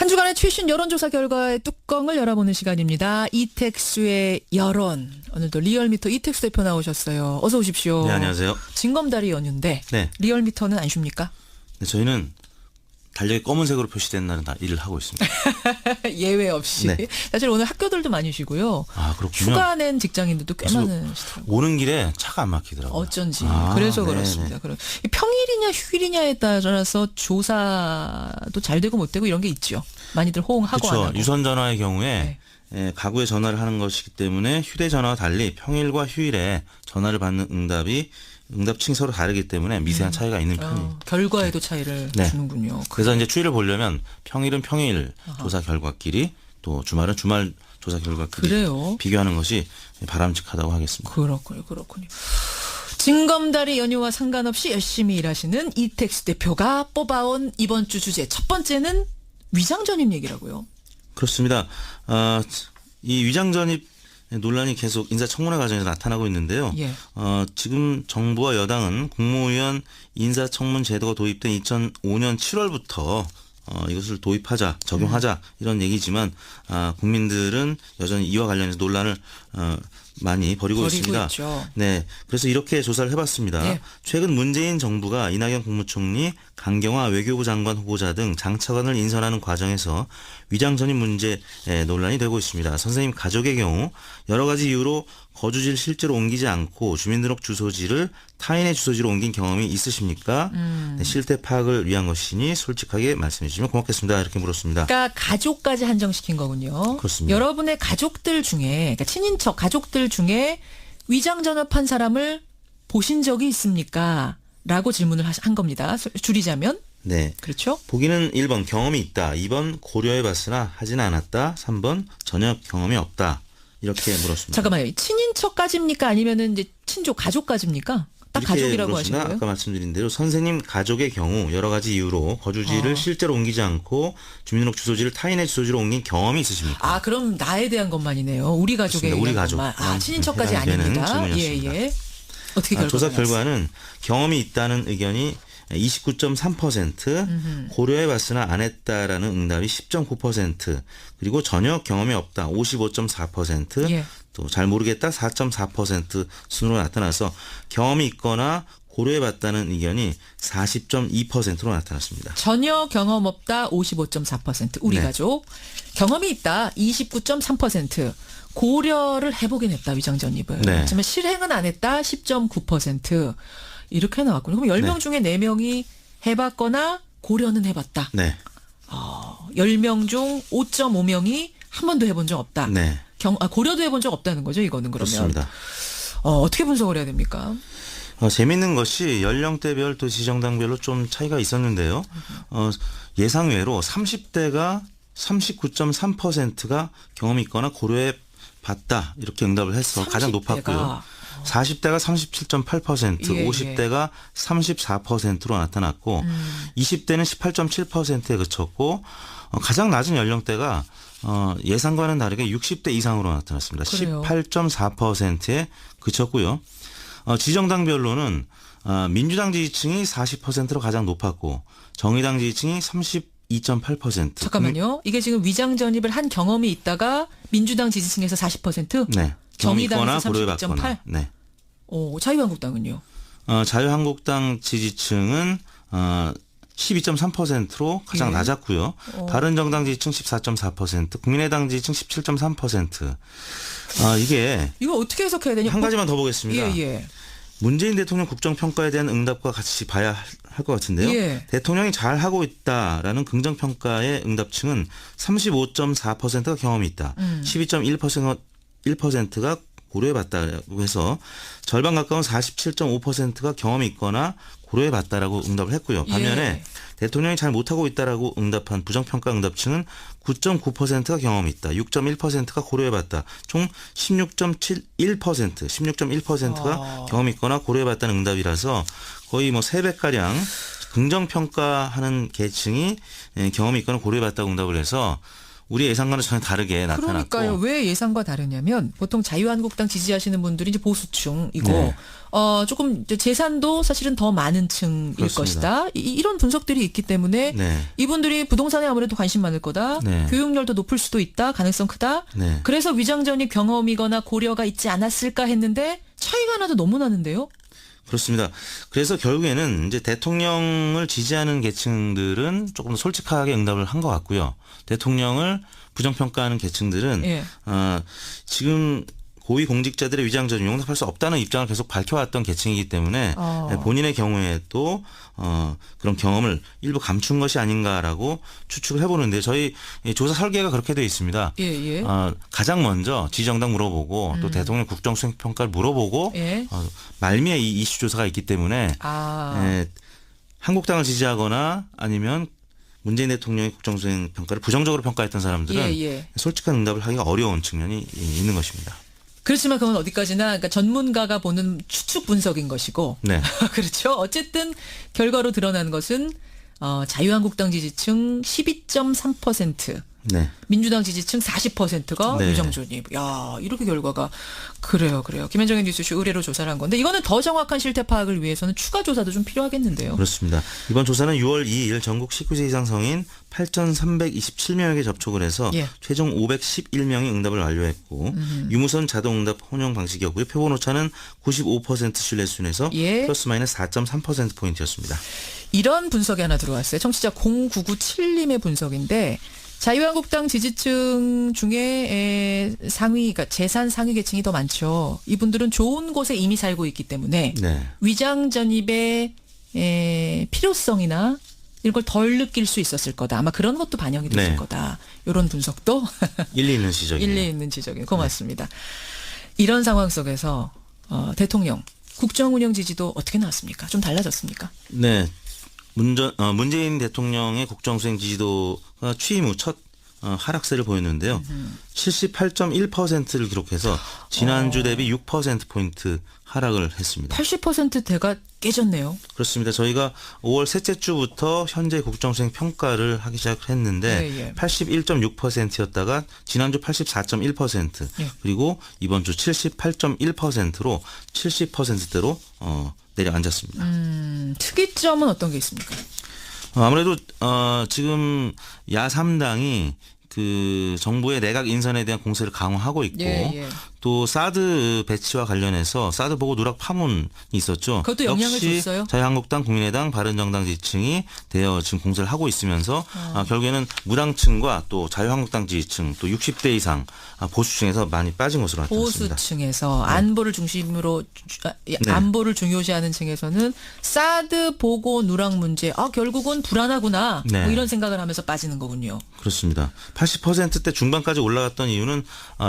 한 주간의 최신 여론조사 결과의 뚜껑을 열어보는 시간입니다. 이택수의 여론. 오늘도 리얼미터 이택수 대표 나오셨어요. 어서 오십시오. 네, 안녕하세요. 징검다리 연휴인데 네. 리얼미터는 안 쉽니까? 네, 저희는 달력이 검은색으로 표시된 날은 다 일을 하고 있습니다. 예외 없이. 네. 사실 오늘 학교들도 많이 쉬고요. 아, 그렇군요. 휴가 낸 직장인들도 꽤 많으시더라고요. 오는 길에 차가 안 막히더라고요. 어쩐지. 아, 그래서 네네. 그렇습니다. 그럼 평일이냐 휴일이냐에 따라서 조사도 잘 되고 못 되고 이런 게 있죠. 많이들 호응하고 안 그렇죠. 하고. 유선 전화의 경우에 가구에 전화를 하는 것이기 때문에 휴대전화와 달리 평일과 휴일에 전화를 받는 응답층이 서로 다르기 때문에 미세한 차이가 있는 편이에요. 결과에도 차이를 네. 주는군요. 그래서 이제 추이를 보려면 평일은 평일 조사 결과끼리 또 주말은 주말 조사 결과끼리 그래요? 비교하는 것이 바람직하다고 하겠습니다. 그렇군요. 징검다리 연휴와 상관없이 열심히 일하시는 이택수 대표가 뽑아온 이번 주 주제 첫 번째는 위장전입 얘기라고요. 그렇습니다. 이 위장전입 논란이 계속 인사청문회 과정에서 나타나고 있는데요. 예. 지금 정부와 여당은 국무위원 인사청문 제도가 도입된 2005년 7월부터 이것을 도입하자, 적용하자 이런 얘기지만 국민들은 여전히 이와 관련해서 논란을 많이 벌이고 있습니다. 있죠. 네, 그래서 이렇게 조사를 해봤습니다. 네. 최근 문재인 정부가 이낙연 국무총리, 강경화 외교부 장관 후보자 등 장차관을 인선하는 과정에서 위장 전입 문제 논란이 되고 있습니다. 선생님 가족의 경우 여러 가지 이유로 거주지를 실제로 옮기지 않고 주민등록 주소지를 타인의 주소지로 옮긴 경험이 있으십니까? 네, 실태 파악을 위한 것이니 솔직하게 말씀해 주시면 고맙겠습니다. 이렇게 물었습니다. 그러니까 가족까지 한정시킨 거군요. 그렇습니다. 여러분의 가족들 중에, 그러니까 친인척 가족들 중에 위장 전입한 사람을 보신 적이 있습니까? 라고 질문을 한 겁니다. 줄이자면. 네. 그렇죠? 보기는 1번 경험이 있다, 2번 고려해봤으나 하지는 않았다, 3번 전혀 경험이 없다. 이렇게 물었습니다. 잠깐만요. 친인척까지입니까? 아니면은 이제 친족 가족까지입니까? 딱 이렇게 가족이라고 하신 물었으나 거예요? 아까 말씀드린 대로 선생님 가족의 경우 여러 가지 이유로 거주지를 실제로 옮기지 않고 주민등록 주소지를 타인의 주소지로 옮긴 경험이 있으십니까? 그럼 나에 대한 것만이네요. 우리 가족에 그렇습니다. 우리 대한 가족. 것만. 친인척까지 해당되는 아닙니다. 질문이었습니다. 예. 어떻게 결과가 조사 나왔어요? 결과는 경험이 있다는 의견이 29.3%, 고려해봤으나 안 했다라는 응답이 10.9%, 그리고 전혀 경험이 없다 55.4%, 예. 또 잘 모르겠다 4.4% 순으로 나타나서 경험이 있거나 고려해봤다는 의견이 40.2%로 나타났습니다. 전혀 경험 없다 55.4% 우리 네. 가족. 경험이 있다 29.3%. 고려를 해보긴 했다 위장 전입을. 네. 하지만 실행은 안 했다 10.9%. 이렇게 나왔군요. 그럼 10명 네. 중에 4명이 해봤거나 고려는 해봤다. 네, 10명 중 5.5명이 한 번도 해본 적 없다. 네, 고려도 해본 적 없다는 거죠, 이거는 그러면. 그렇습니다. 어떻게 분석을 해야 됩니까? 재미있는 것이 연령대별 또 지정당별로 좀 차이가 있었는데요. 예상외로 30대가 39.3%가 경험이 있거나 고려해 봤다 이렇게 응답을 해서 가장 30대가. 높았고요. 40대가 37.8%, 예, 50대가 34%로 나타났고 20대는 18.7%에 그쳤고 가장 낮은 연령대가 예상과는 다르게 60대 이상으로 나타났습니다. 그래요. 18.4%에 그쳤고요. 지정당별로는 민주당 지지층이 40%로 가장 높았고 정의당 지지층이 32.8%. 잠깐만요. 이게 지금 위장 전입을 한 경험이 있다가 민주당 지지층에서 40%? 네. 정의당에서 고려해봤거나. 32.8? 네. 자유한국당은요? 자유한국당 지지층은 12.3%로 가장 예. 낮았고요. 바른정당 지지층 14.4%, 국민의당 지지층 17.3%. 이게 이거 어떻게 해석해야 되냐? 한 가지만 더 보겠습니다. 예. 문재인 대통령 국정평가에 대한 응답과 같이 봐야 할 것 같은데요. 예. 대통령이 잘하고 있다라는 긍정평가의 응답층은 35.4%가 경험이 있다. 12.1%가 고려해봤다고 해서 절반 가까운 47.5%가 경험이 있거나 고려해봤다라고 응답을 했고요. 반면에 예. 대통령이 잘 못하고 있다라고 응답한 부정평가 응답층은 9.9%가 경험이 있다. 6.1%가 고려해봤다. 총 16.1%가 경험이 있거나 고려해봤다는 응답이라서 거의 뭐 3배가량 긍정평가하는 계층이 경험이 있거나 고려해봤다고 응답을 해서 우리 예상과는 전혀 다르게 나타났고. 그러니까요. 왜 예상과 다르냐면 보통 자유한국당 지지하시는 분들이 이제 보수층이고 네. 조금 이제 재산도 사실은 더 많은 층일 그렇습니다. 것이다. 이런 분석들이 있기 때문에 네. 이분들이 부동산에 아무래도 관심 많을 거다. 네. 교육열도 높을 수도 있다. 가능성 크다. 네. 그래서 위장전입 경험이거나 고려가 있지 않았을까 했는데 차이가 나도 너무 나는데요. 그렇습니다. 그래서 결국에는 이제 대통령을 지지하는 계층들은 조금 더 솔직하게 응답을 한 것 같고요. 대통령을 부정평가하는 계층들은 예. 지금 고위 공직자들의 위장전입 용납할 수 없다는 입장을 계속 밝혀왔던 계층이기 때문에 본인의 경우에도 그런 경험을 일부 감춘 것이 아닌가라고 추측을 해보는데 저희 조사 설계가 그렇게 되어 있습니다. 예, 예. 가장 먼저 지정당 물어보고 또 대통령 국정수행평가를 물어보고 예. 말미에 이 이슈 조사가 있기 때문에 한국당을 지지하거나 아니면 문재인 대통령의 국정수행 평가를 부정적으로 평가했던 사람들은 예. 솔직한 응답을 하기가 어려운 측면이 있는 것입니다. 그렇지만 그건 어디까지나 그러니까 전문가가 보는 추측 분석인 것이고 네. 그렇죠. 어쨌든 결과로 드러난 것은 자유한국당 지지층 12.3%, 네. 민주당 지지층 40%가 네. 위장전입. 야, 이렇게 결과가 그래요. 김현정의 뉴스쇼 의뢰로 조사를 한 건데 이거는 더 정확한 실태 파악을 위해서는 추가 조사도 좀 필요하겠는데요. 그렇습니다. 이번 조사는 6월 2일 전국 19세 이상 성인 8,327명에게 접촉을 해서 예. 최종 511명이 응답을 완료했고 유무선 자동응답 혼용 방식이었고요. 표본 오차는 95% 신뢰 수준에서 예. 플러스 마이너스 4.3%포인트였습니다. 이런 분석이 하나 들어왔어요. 청취자 0997님의 분석인데 자유한국당 지지층 중에 상위, 그러니까 재산 상위 계층이 더 많죠. 이분들은 좋은 곳에 이미 살고 있기 때문에 네. 위장 전입의 필요성이나 이런 걸 덜 느낄 수 있었을 거다. 아마 그런 것도 반영이 됐을 네. 거다. 이런 분석도 일리 있는 지적이네요. 일리 있는 지적이에요. 고맙습니다. 이런 상황 속에서 대통령 국정운영 지지도 어떻게 나왔습니까? 좀 달라졌습니까? 네. 문재인 대통령의 국정수행 지지도가 취임 후 첫 하락세를 보였는데요. 78.1%를 기록해서 지난주 대비 6%포인트 하락을 했습니다. 80%대가 깨졌네요. 그렇습니다. 저희가 5월 셋째 주부터 현재 국정수행 평가를 하기 시작했는데 81.6%였다가 지난주 84.1% 그리고 이번 주 78.1%로 70%대로 내려앉았습니다. 특이점은 어떤 게 있습니까? 아무래도 지금 야3당이 그 정부의 내각 인선에 대한 공세를 강화하고 있고 또 사드 배치와 관련해서 사드 보고 누락 파문이 있었죠. 그것도 영향을 역시 줬어요? 자유한국당, 국민의당, 바른정당 지지층이 대여 지금 공세를 하고 있으면서 결국에는 무당층과 또 자유한국당 지지층 또 60대 이상 보수층에서 많이 빠진 것으로 나타났습니다. 보수층에서 안보를 중심으로 안보를 중요시하는 층에서는 사드 보고 누락 문제 결국은 불안하구나 뭐 이런 생각을 하면서 빠지는 거군요. 그렇습니다. 80%대 중반까지 올라갔던 이유는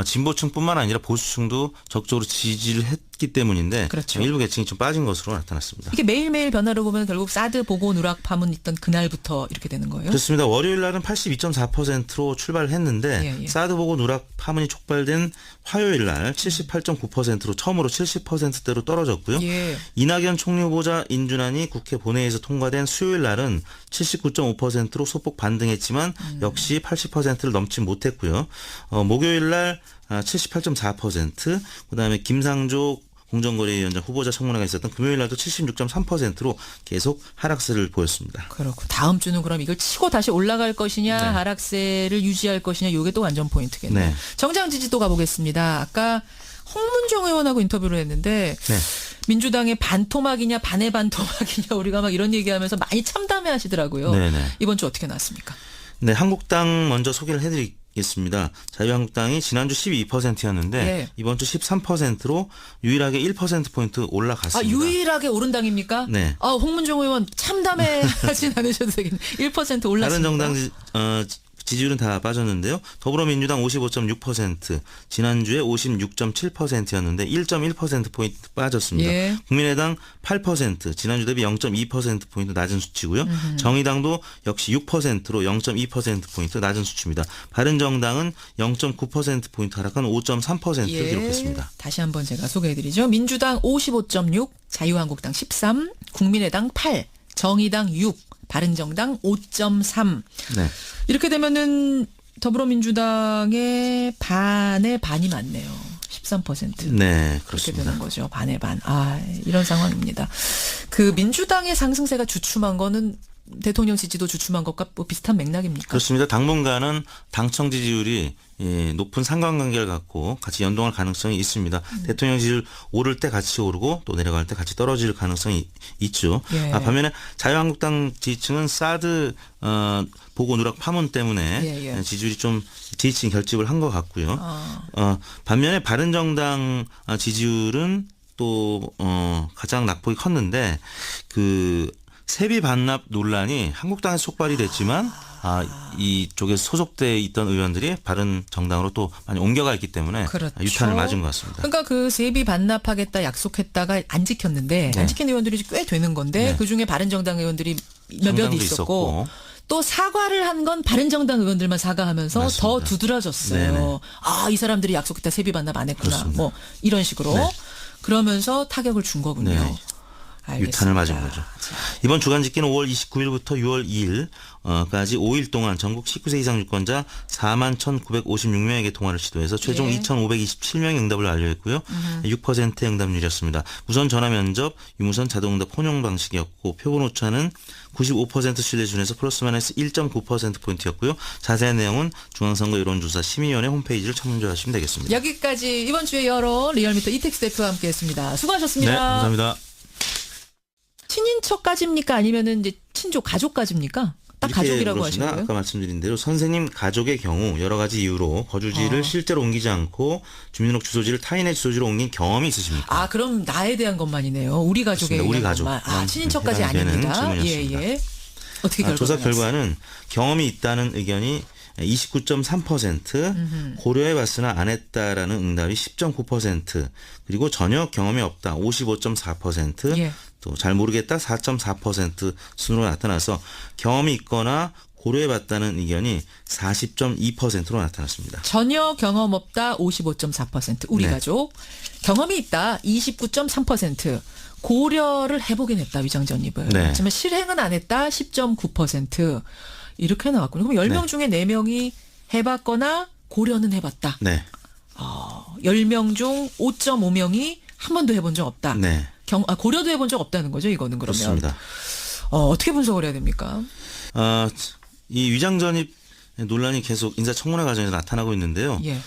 진보층뿐만 아니라 보수층도 적극적으로 지지를 했기 때문인데 그렇죠. 일부 계층이 좀 빠진 것으로 나타났습니다. 이게 매일매일 변화를 보면 결국 사드 보고 누락 파문 있던 그날부터 이렇게 되는 거예요? 그렇습니다. 월요일 날은 82.4%로 출발을 했는데 사드 보고 누락 파문이 촉발된 화요일 날 78.9%로 처음으로 70%대로 떨어졌고요. 이낙연 총리 후보자 인준안이 국회 본회의에서 통과된 수요일 날은 79.5%로 소폭 반등했지만 역시 80%를 넘지 못했고요. 목요일 날 78.4%, 그다음에 김상조 공정거래위원장 후보자 청문회가 있었던 금요일 날도 76.3%로 계속 하락세를 보였습니다. 그렇고 다음 주는 그럼 이걸 치고 다시 올라갈 것이냐 하락세를 유지할 것이냐 이게 또 완전 포인트겠네요. 정당 지지도 가보겠습니다. 아까 홍문종 의원하고 인터뷰를 했는데 민주당의 반토막이냐 반의 반토막이냐 우리가 막 이런 얘기하면서 많이 참담해 하시더라고요. 이번 주 어떻게 나왔습니까? 네, 한국당 먼저 소개를 해드리겠습니다. 자유한국당이 지난주 12%였는데 이번 주 13%로 유일하게 1%포인트 올라갔습니다. 유일하게 오른 당입니까? 네. 홍문종 의원 참담해 하진 않으셔도 되겠네요. 1% 올랐습니다. 다른 정당 지지율은 다 빠졌는데요. 더불어민주당 55.6%, 지난주에 56.7%였는데 1.1%포인트 빠졌습니다. 국민의당 8%, 지난주 대비 0.2%포인트 낮은 수치고요. 정의당도 역시 6%로 0.2%포인트 낮은 수치입니다. 바른정당은 0.9%포인트 하락한 5.3%를 기록했습니다. 다시 한번 제가 소개해드리죠. 민주당 55.6, 자유한국당 13, 국민의당 8, 정의당 6, 바른정당 5.3. 이렇게 되면은 더불어민주당의 반의 반이 많네요. 13%. 네, 그렇게 그렇습니다. 되는 거죠. 반의 반. 이런 상황입니다. 그 민주당의 상승세가 주춤한 거는 대통령 지지도 주춤한 것과 뭐 비슷한 맥락입니까? 그렇습니다. 당분간은 당청 지지율이 높은 상관관계를 갖고 같이 연동할 가능성이 있습니다. 대통령 지지율 오를 때 같이 오르고 또 내려갈 때 같이 떨어질 가능성이 있죠. 예. 반면에 자유한국당 지지층은 사드 보고 누락 파문 때문에 지지율이 좀 지지층이 결집을 한 것 같고요. 반면에 바른정당 지지율은 또 가장 낙폭이 컸는데 그 세비 반납 논란이 한국당에서 촉발이 됐지만 이쪽에 소속돼 있던 의원들이 바른 정당으로 또 많이 옮겨가 있기 때문에 그렇죠. 유탄을 맞은 것 같습니다. 그러니까 그 세비 반납하겠다 약속했다가 안 지켰는데 안 지킨 의원들이 꽤 되는 건데 그중에 바른정당 의원들이 몇몇 있었고 또 사과를 한 건 바른정당 의원들만 사과하면서 맞습니다. 더 두드러졌어요. 네네. 이 사람들이 약속했다 세비 반납 안 했구나. 그렇습니다. 뭐 이런 식으로. 네. 그러면서 타격을 준 거군요. 네. 알겠습니다. 유탄을 맞은 거죠. 이번 주간 집계는 5월 29일부터 6월 2일까지 5일 동안 전국 19세 이상 유권자 41,956명에게 통화를 시도해서 최종 2,527명의 응답을 완료했고요. 6%의 응답률이었습니다. 무선 전화 면접, 유무선 자동응답 혼용 방식이었고 표본 오차는 95% 신뢰 기준에서 플러스 마이너스 1.9%포인트였고요. 자세한 내용은 중앙선거 여론조사 심의위원회 홈페이지를 참조하시면 되겠습니다. 여기까지 이번 주에 여러 리얼미터 이택스 대표와 함께했습니다. 수고하셨습니다. 네, 감사합니다. 친인척까지입니까? 아니면은 이제 친족 가족까지입니까? 딱 가족이라고 하신 거예요? 아까 말씀드린 대로 선생님 가족의 경우 여러 가지 이유로 거주지를 실제로 옮기지 않고 주민등록 주소지를 타인의 주소지로 옮긴 경험이 있으십니까? 그럼 나에 대한 것만이네요. 우리 가족에 그렇습니다. 우리 대한 가족. 것만. 친인척까지 해당되는 아닙니다. 질문이었습니다. 예. 어떻게 결과가 조사 나왔어요? 결과는 경험이 있다는 의견이 29.3%, 고려해봤으나 안 했다라는 응답이 10.9%, 그리고 전혀 경험이 없다 55.4%, 예. 또 잘 모르겠다 4.4% 순으로 나타나서 경험이 있거나 고려해봤다는 의견이 40.2%로 나타났습니다. 전혀 경험 없다 55.4% 우리 가족. 경험이 있다 29.3%. 고려를 해보긴 했다 위장전입을. 네. 하지만 실행은 안 했다 10.9%. 이렇게 나왔군요. 그럼 10명 중에 4명이 해봤거나 고려는 해봤다. 네. 10명 중 5.5명이 한 번도 해본 적 없다. 네. 고려도 해본 적 없다는 거죠, 이거는 그러면. 그렇습니다. 어떻게 분석을 해야 됩니까? 이 위장전입 논란이 계속 인사청문회 과정에서 나타나고 있는데요. 예.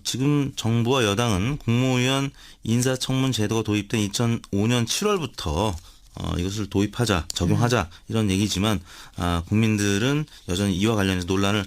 지금 정부와 여당은 국무위원 인사청문 제도가 도입된 2005년 7월부터 이것을 도입하자, 적용하자 이런 얘기지만 국민들은 여전히 이와 관련해서 논란을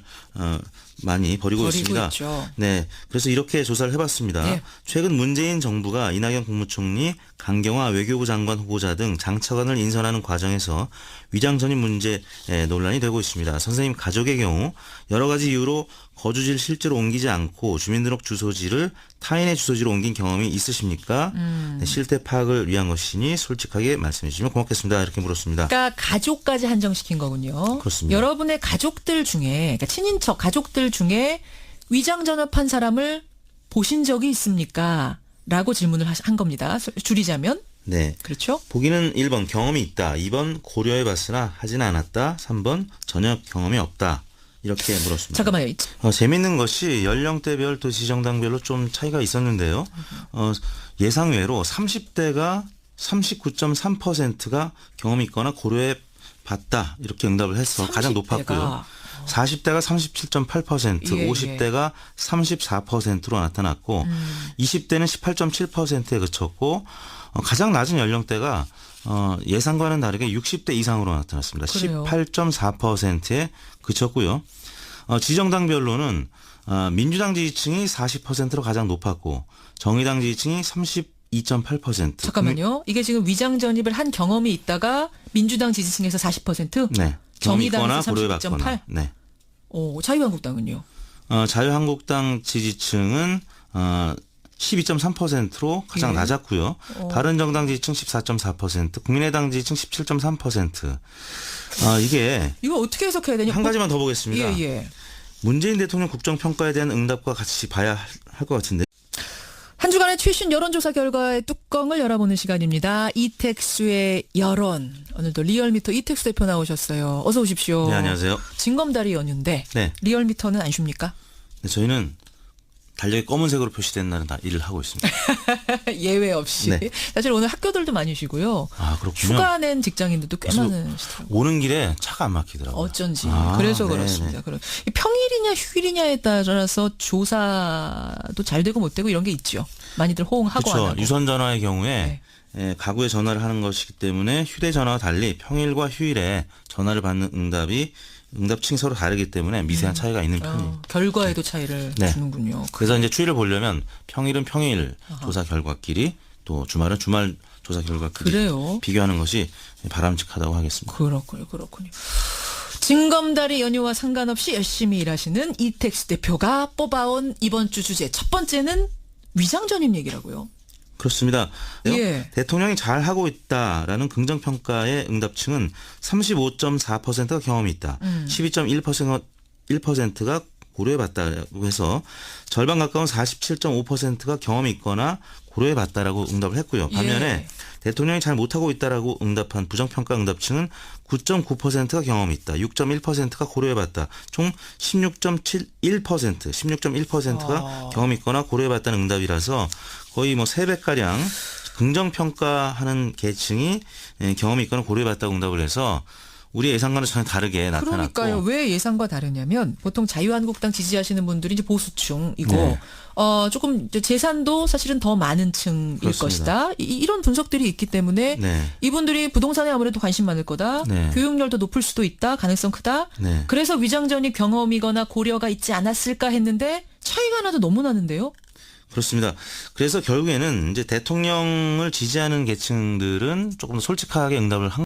많이 벌이고 있습니다. 있죠. 네, 그래서 이렇게 조사를 해봤습니다. 네. 최근 문재인 정부가 이낙연 국무총리, 강경화 외교부 장관 후보자 등 장차관을 인선하는 과정에서 위장 전입 문제 논란이 되고 있습니다. 선생님 가족의 경우 여러 가지 이유로 거주지를 실제로 옮기지 않고 주민등록 주소지를 타인의 주소지로 옮긴 경험이 있으십니까? 네, 실태 파악을 위한 것이니 솔직하게 말씀해 주시면 고맙겠습니다. 이렇게 물었습니다. 그러니까 가족까지 한정시킨 거군요. 그렇습니다. 여러분의 가족들 중에, 그러니까 친인척 가족들 중에 위장 전업한 사람을 보신 적이 있습니까? 라고 질문을 한 겁니다. 줄이자면. 네. 그렇죠? 보기는 1번 경험이 있다, 2번 고려해봤으나 하진 않았다, 3번 전혀 경험이 없다. 이렇게 물었습니다. 잠깐만요. 재밌는 것이 연령대별 또 지정당별로 좀 차이가 있었는데요. 예상외로 30대가 39.3%가 경험이 있거나 고려해 봤다 이렇게 응답을 해서 가장 30대가. 높았고요. 40대가 37.8%, 예, 50대가 34%로 나타났고 20대는 18.7%에 그쳤고 가장 낮은 연령대가 예상과는 다르게 60대 이상으로 나타났습니다. 그래요? 18.4%에 그쳤고요. 지정당별로는 민주당 지지층이 40%로 가장 높았고 정의당 지지층이 32.8%. 잠깐만요. 이게 지금 위장 전입을 한 경험이 있다가 민주당 지지층에서 40%? 네. 경험이 있거나 정의당에서 고려해봤거나. 32.8? 네. 자유한국당은요? 자유한국당 지지층은 12.3%로 가장 예. 낮았고요. 바른정당 지지층 14.4%, 국민의당 지지층 17.3%. 이게 이거 어떻게 해석해야 되냐? 한 가지만 더 보겠습니다. 예. 문재인 대통령 국정평가에 대한 응답과 같이 봐야 할 것 같은데. 한 주간의 최신 여론조사 결과의 뚜껑을 열어보는 시간입니다. 이택수의 여론. 오늘도 리얼미터 이택수 대표 나오셨어요. 어서 오십시오. 네, 안녕하세요. 징검다리 연휴인데 네. 리얼미터는 안 쉽니까? 네, 저희는 달력이 검은색으로 표시된 날은 다 일을 하고 있습니다. 예외 없이. 네. 사실 오늘 학교들도 많이 쉬고요. 아, 그렇군요. 휴가 낸 직장인들도 꽤 그래서 많으시더라고요. 오는 길에 차가 안 막히더라고요. 어쩐지. 아, 그래서 네네. 그렇습니다. 이 평일이냐 휴일이냐에 따라서 조사도 잘 되고 못 되고 이런 게 있죠. 많이들 호응하고 안 그렇죠. 하고. 유선 전화의 경우에 가구에 전화를 하는 것이기 때문에 휴대전화와 달리 평일과 휴일에 전화를 받는 응답층이 서로 다르기 때문에 미세한 차이가 있는 편이에요. 결과에도 차이를 네. 주는군요. 그래서 이제 추이를 보려면 평일은 평일 조사 결과끼리 또 주말은 주말 조사 결과끼리 그래요? 비교하는 것이 바람직하다고 하겠습니다. 그렇군요. 징검다리 연휴와 상관없이 열심히 일하시는 이택수 대표가 뽑아온 이번 주 주제 첫 번째는 위장전입 얘기라고요. 그렇습니다. 예. 대통령이 잘하고 있다라는 긍정평가의 응답층은 35.4%가 경험이 있다. 12.1%가 고려해봤다고 해서 절반 가까운 47.5%가 경험이 있거나 고려해봤다라고 응답을 했고요. 반면에 예. 대통령이 잘 못하고 있다라고 응답한 부정평가 응답층은 9.9%가 경험이 있다. 6.1%가 고려해봤다. 총 16.1%가 경험이 있거나 고려해봤다는 응답이라서 거의 뭐 3배가량 긍정평가하는 계층이 경험이 있거나 고려해봤다고 응답을 해서 우리 예상과는 전혀 다르게 나타났고. 그러니까요. 왜 예상과 다르냐면 보통 자유한국당 지지하시는 분들이 이제 보수층이고 네. 조금 이제 재산도 사실은 더 많은 층일 그렇습니다. 것이다. 이런 분석들이 있기 때문에 네. 이분들이 부동산에 아무래도 관심 많을 거다. 네. 교육열도 높을 수도 있다. 가능성 크다. 네. 그래서 위장전입 경험이거나 고려가 있지 않았을까 했는데 차이가 나도 너무 나는데요. 그렇습니다. 그래서 결국에는 이제 대통령을 지지하는 계층들은 조금 더 솔직하게 응답을 한